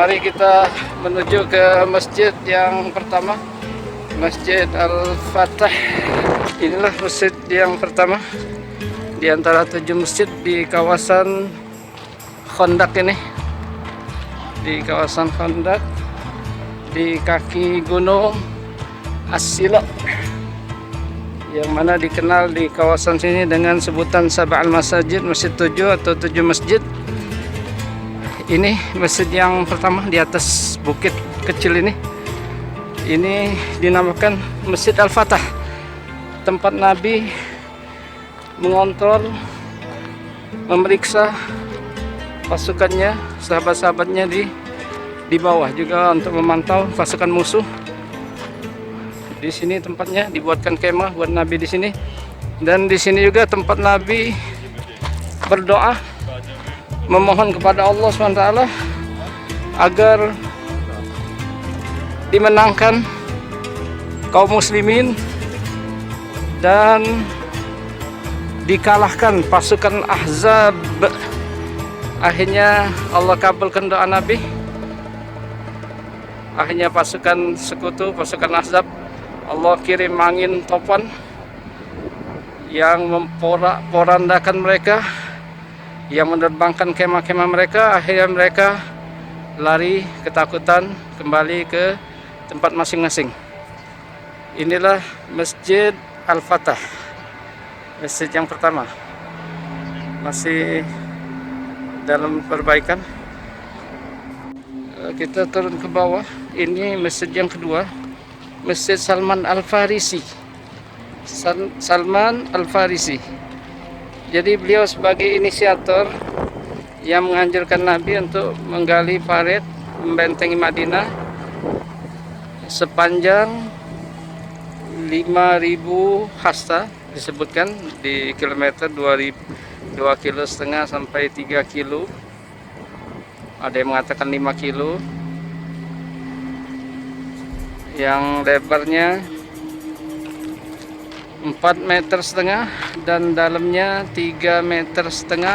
Mari kita menuju ke masjid yang pertama, Masjid Al-Fatah. Inilah masjid yang pertama di antara 7 masjid di kawasan Khandaq ini. Di kawasan Khandaq, di kaki gunung As-Sila, yang mana dikenal di kawasan sini dengan sebutan Sab'al Masajid, masjid 7 atau 7 masjid. Ini masjid yang pertama di atas bukit kecil ini. Ini dinamakan Masjid Al-Fatah, tempat Nabi mengontrol, memeriksa pasukannya, sahabat-sahabatnya di bawah, juga untuk memantau pasukan musuh. Di sini tempatnya dibuatkan kemah buat Nabi di sini, dan di sini juga tempat Nabi berdoa, memohon kepada Allah SWT agar dimenangkan kaum muslimin dan dikalahkan pasukan Ahzab. Akhirnya Allah kabulkan doa Nabi. Akhirnya pasukan sekutu, pasukan Ahzab, Allah kirim angin topan yang memporak-porandakan mereka, yang menerbangkan kemah-kemah mereka. Akhirnya mereka lari ketakutan kembali ke tempat masing-masing. Inilah Masjid Al-Fatah, masjid yang pertama, masih dalam perbaikan. Kita turun ke bawah. Ini masjid yang kedua, Masjid Salman Al-Farisi. Salman Al-Farisi. Jadi beliau sebagai inisiator yang menganjurkan Nabi untuk menggali parit membentengi Madinah sepanjang 5.000 hasta, disebutkan di kilometer 2,5 kilo sampai 3 kilo. Ada yang mengatakan 5 kilo. Yang lebarnya 4,5 meter dan dalamnya 3,5 meter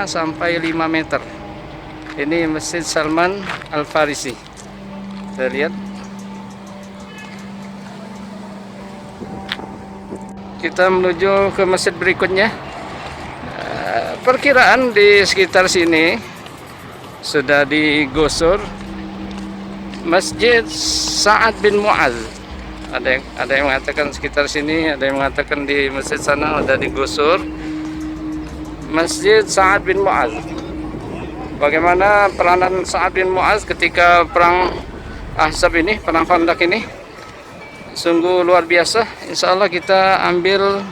sampai 5 meter. Ini Masjid Salman Al-Farisi. Kita lihat. Kita menuju ke masjid berikutnya. Perkiraan di sekitar sini sudah digusur Masjid Sa'ad bin Mu'adz. Ada yang mengatakan sekitar sini, ada yang mengatakan di masjid sana ada digusur. Masjid Sa'ad bin Mu'adz. Bagaimana peranan Sa'ad bin Mu'adz ketika perang Ahzab ini, perang Khandaq ini, sungguh luar biasa. Insya Allah kita ambil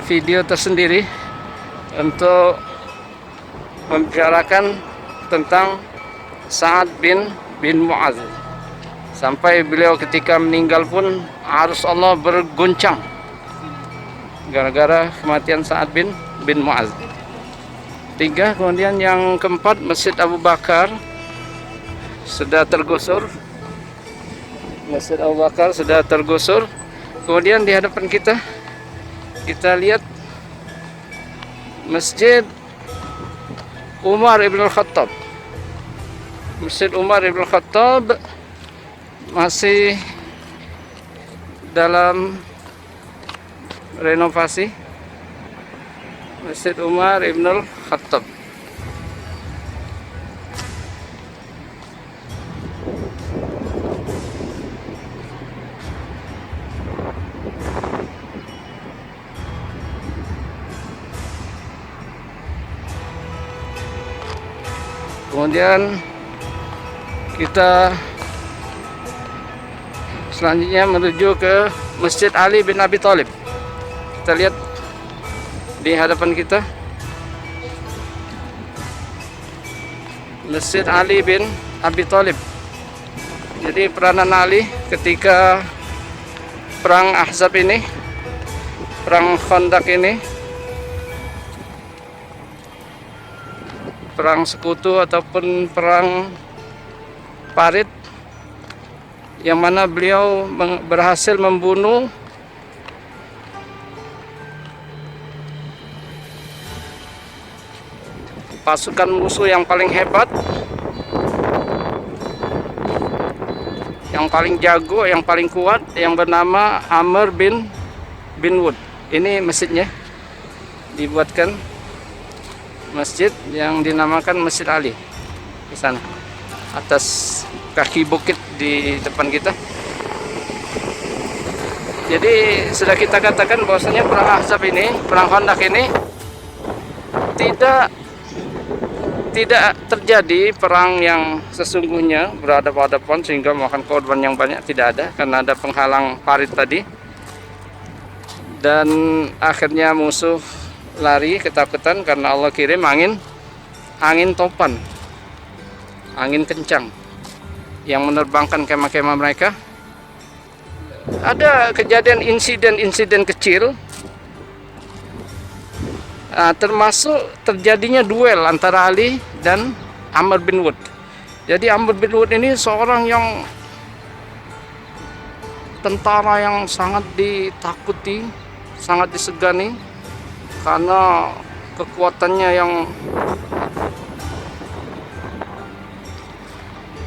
video tersendiri untuk membicarakan tentang Sa'ad bin Mu'adz. Sampai beliau ketika meninggal pun arus Allah berguncang gara-gara kematian Sa'ad bin Mu'adz. 3. Kemudian yang keempat, Masjid Abu Bakar sudah tergusur. Masjid Abu Bakar sudah tergusur. Kemudian di hadapan kita lihat Masjid Umar ibn Khattab. Masjid Umar ibn Khattab masih dalam renovasi. Masjid Umar ibn Khattab. Kemudian kita selanjutnya menuju ke Masjid Ali bin Abi Thalib. Kita lihat di hadapan kita Masjid Ali bin Abi Thalib. Jadi peranan Ali ketika perang Ahzab ini, perang Khandaq ini, perang sekutu ataupun perang parit, yang mana beliau berhasil membunuh pasukan musuh yang paling hebat yang paling jago, yang paling kuat, yang bernama Amr bin Wood. Ini masjidnya, dibuatkan masjid yang dinamakan Masjid Ali di sana, atas kaki bukit di depan kita. Jadi sudah kita katakan bahwasanya perang Ahzab ini, perang Khandaq ini tidak terjadi perang yang sesungguhnya berhadapan-hadapan sehingga memakan korban yang banyak, tidak ada, karena ada penghalang parit tadi. Dan akhirnya musuh lari ketakutan karena Allah kirim angin topan, angin kencang yang menerbangkan kemah-kemah mereka. Ada kejadian insiden kecil, termasuk terjadinya duel antara Ali dan Amr bin Wood. Jadi Amr bin Wood ini seorang yang tentara yang sangat ditakuti, sangat disegani karena kekuatannya yang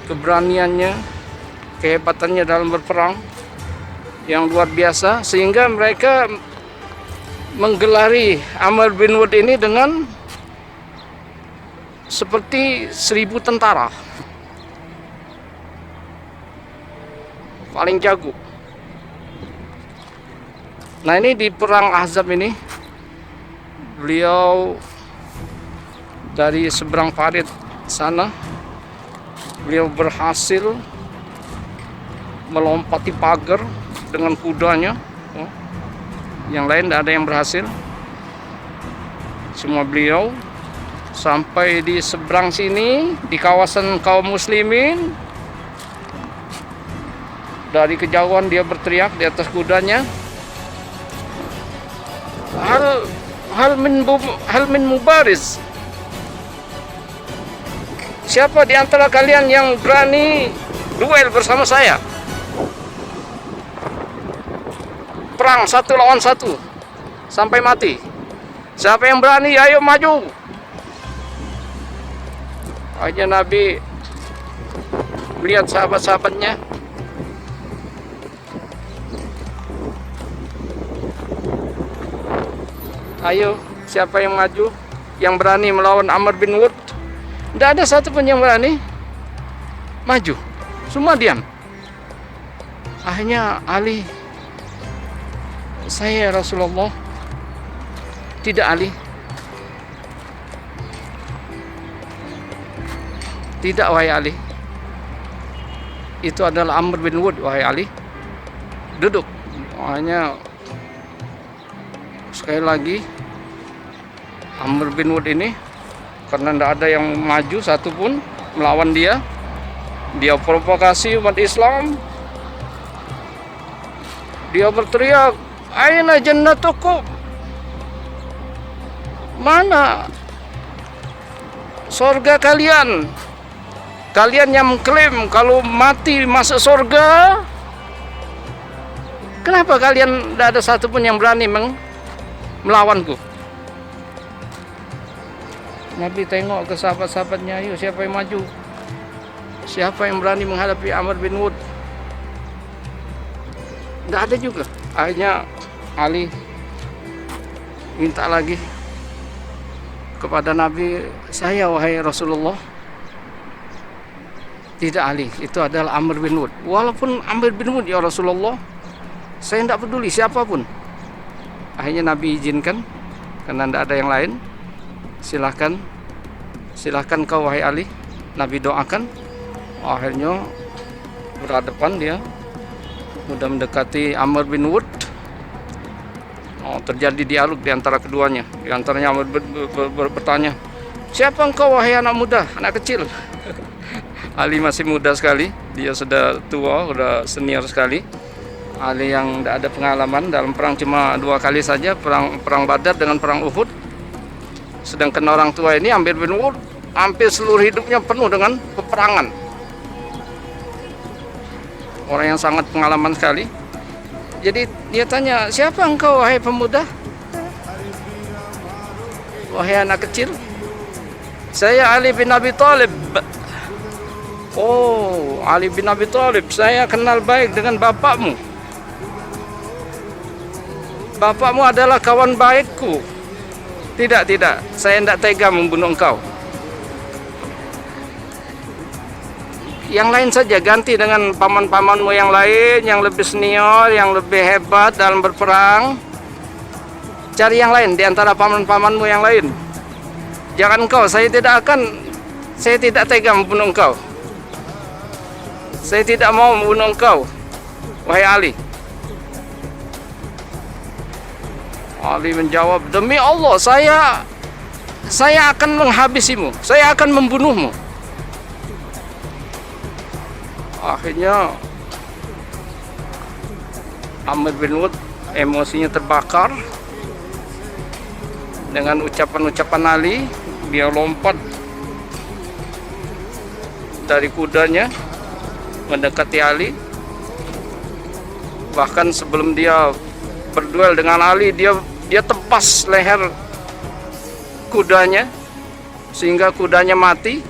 keberaniannya, kehebatannya dalam berperang yang luar biasa, sehingga mereka menggelari Amr bin Wood ini dengan seperti 1000 tentara paling jago. Nah, ini di perang Ahzab ini beliau dari seberang parit sana, beliau berhasil melompati pagar dengan kudanya. Yang lain tidak ada yang berhasil. Semua beliau sampai di seberang sini, di kawasan kaum muslimin. Dari kejauhan dia berteriak di atas kudanya, hal min mubariz. Siapa di antara kalian yang berani duel bersama saya? Perang 1 lawan 1 sampai mati. Siapa yang berani, ayo maju. Akhirnya Nabi melihat sahabat-sahabatnya, ayo, siapa yang maju, yang berani melawan Amr bin Wood? Tidak ada satupun yang berani maju, semua diam. Akhirnya Ali, saya Rasulullah. Tidak Ali, tidak wahai Ali, itu adalah Amr bin Wood wahai Ali. Duduk. Hanya sekali lagi Amr bin Wood ini, karena tidak ada yang maju satupun melawan dia, dia provokasi umat Islam. Dia berteriak, aina jannatukum, mana surga kalian? Kalian yang mengklaim kalau mati masuk surga, kenapa kalian tidak ada satupun yang berani melawanku? Nabi tengok ke sahabat-sahabatnya, ayo siapa yang maju? Siapa yang berani menghadapi Amr bin Wood? Tidak ada juga. Akhirnya Ali minta lagi kepada Nabi, saya wahai Rasulullah. Tidak Ali, itu adalah Amr bin Wood. Walaupun Amr bin Wood ya Rasulullah, saya tidak peduli siapapun. Akhirnya Nabi izinkan, karena tidak ada yang lain. Silahkan kau wahai Ali. Nabi doakan. Akhirnya berhadapan dia, sudah mendekati Amr bin Wood. Terjadi dialog di antara keduanya. Di antaranya Amr bertanya, siapa engkau wahai anak muda, anak kecil? Ali masih muda sekali, dia sudah tua, sudah senior sekali. Ali yang tidak ada pengalaman dalam perang cuma 2 kali saja, perang Badar dengan perang Uhud. Sedangkan orang tua ini Amr bin Wood hampir seluruh hidupnya penuh dengan peperangan. Orang yang sangat pengalaman sekali. Jadi dia tanya, siapa engkau wahai pemuda? Wahai anak kecil? Saya Ali bin Abi Thalib. Oh, Ali bin Abi Thalib, saya kenal baik dengan bapakmu. Bapakmu adalah kawan baikku. Tidak, tidak, saya tidak tega membunuh engkau. Yang lain saja, ganti dengan paman-pamanmu yang lain, yang lebih senior, yang lebih hebat dalam berperang. Cari yang lain di antara paman-pamanmu yang lain. Jangan engkau, saya tidak tega membunuh engkau. Saya tidak mau membunuh engkau, wahai Ali. Ali menjawab, demi Allah, saya akan menghabisimu, saya akan membunuhmu. Akhirnya Amr bin Wud emosinya terbakar. Dengan ucapan-ucapan Ali, dia lompat dari kudanya mendekati Ali. Bahkan sebelum dia berduel dengan Ali, dia tepas leher kudanya sehingga kudanya mati.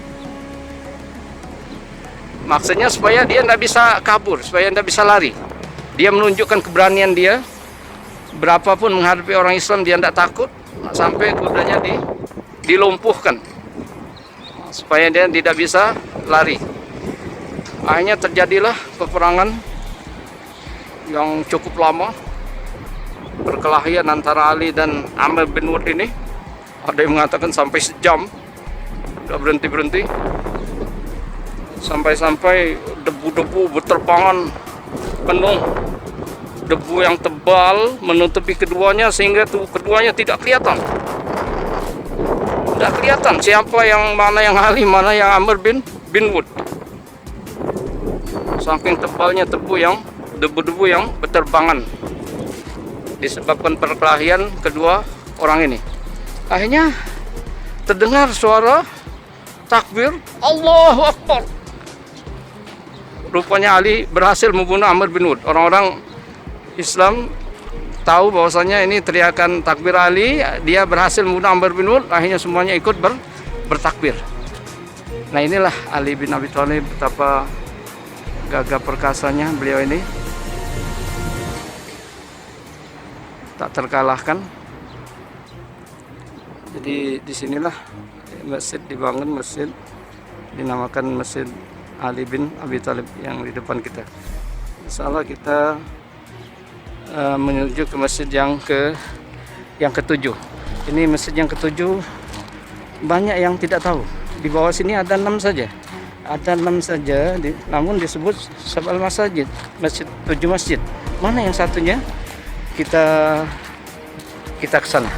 Maksudnya supaya dia tidak bisa kabur, supaya tidak bisa lari. Dia menunjukkan keberanian dia. Berapapun menghadapi orang Islam, dia tidak takut. Sampai kudanya dilumpuhkan, supaya dia tidak bisa lari. Akhirnya terjadilah peperangan yang cukup lama. Perkelahian antara Ali dan Amr bin Wud ini. Ada yang mengatakan sampai sejam, tidak berhenti-berhenti. Sampai-sampai debu-debu berterbangan penuh, debu yang tebal menutupi keduanya sehingga keduanya tidak kelihatan. Tidak kelihatan siapa yang mana yang Ali, mana yang Amr bin Wud. Saking tebalnya debu-debu yang berterbangan disebabkan perkelahian kedua orang ini. Akhirnya terdengar suara takbir, Allahu Akbar. Rupanya Ali berhasil membunuh Amr bin Wud. Orang-orang Islam tahu bahwasanya ini teriakan takbir Ali, dia berhasil membunuh Amr bin Wud. Akhirnya semuanya ikut bertakbir. Nah, inilah Ali bin Abi Thalib, betapa gagah perkasanya beliau ini, tak terkalahkan. Jadi disinilah masjid dibangun, masjid dinamakan Masjid Ali bin Abi Thalib yang di depan kita. Insyaallah kita menuju ke masjid yang ketujuh. Ini masjid yang ketujuh, banyak yang tidak tahu. Di bawah sini ada 6 saja. Ada 6 saja, namun disebut Sab'al Masajid, masjid 7 masjid. Mana yang satunya? Kita ke sana.